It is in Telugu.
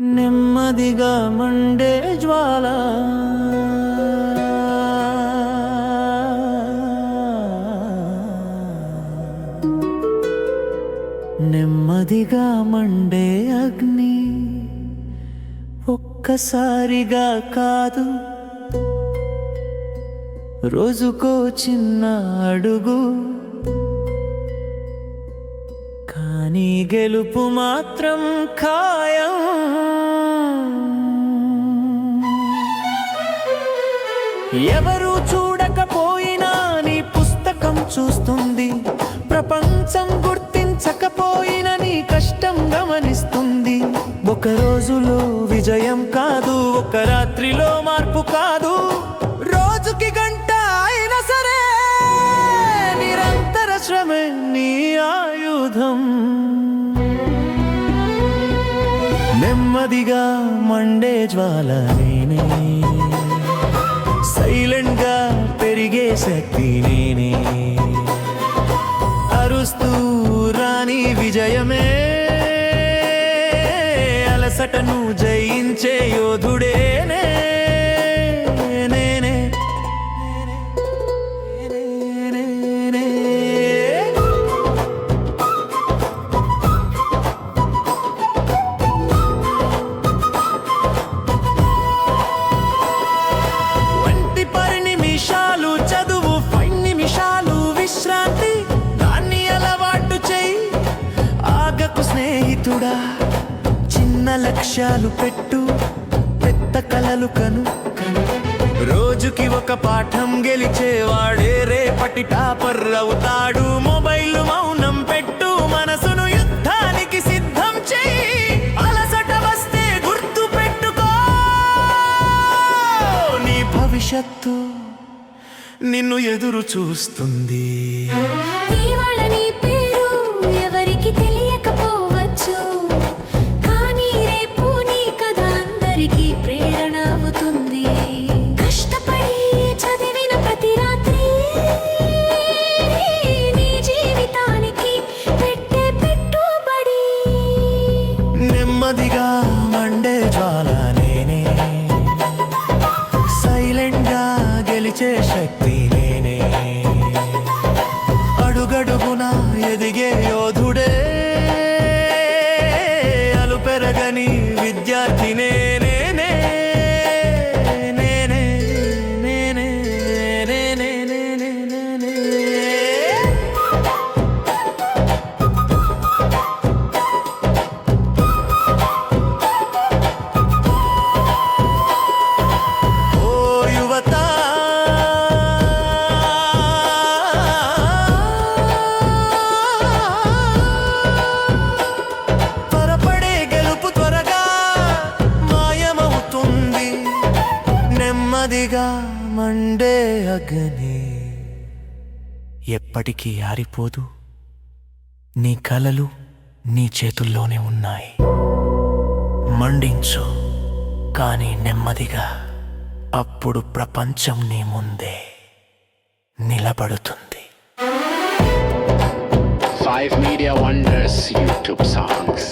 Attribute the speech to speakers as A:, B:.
A: నెమ్మదిగా మండే జ్వాల నెమ్మదిగా మండే అగ్ని ఒక్కసారిగా కాదు రోజుకో చిన్న అడుగు కానీ గెలుపు మాత్రం ఖాయం ఎవరు చూడకపోయినా నీ పుస్తకం చూస్తుంది ప్రపంచం గుర్తించకపోయినా నీ కష్టం గమనిస్తుంది ఒక రోజులో విజయం కాదు ఒక రాత్రిలో మార్పు కాదు రోజుకి గంట అయినా సరే నిరంతర శ్రమే నీ ఆయుధం నెమ్మదిగా మండే జ్వాల నేనే సైలెంట్ గా పెరిగే శక్తి నేనే అరుస్తూ రాని విజయమే అలసటను జయించే యోధుడేనే స్నేహితుడా చిన్న లక్ష్యాలు పెట్టు పెద్ద కలలు కను రోజుకి ఒక పాఠం గెలిచేవాడే రేపటి టాపర్ అవుతాడు మొబైల్ మౌనం పెట్టు మనసును యుద్ధానికి సిద్ధం చెయ్యి అలసట వస్తే గుర్తు పెట్టుకో నీ భవిష్యత్తు నిన్ను ఎదురు చూస్తుంది నెమ్మదిగా మండే జ్వాల నేనే సైలెంట్ గా గెలిచే శక్తి నేనే అడుగడుగునా ఎదిగే యోధుడే అలు పెరగని విద్యార్థి నేనే నెమ్మదిగా మండే అగ్ని ఎప్పటికీ ఆరిపోదు నీ కలలు నీ చేతుల్లోనే ఉన్నాయి మండించు కానీ నెమ్మదిగా అప్పుడు ప్రపంచం నీ ముందే నిలబడుతుంది
B: 5 Media Wonders YouTube songs.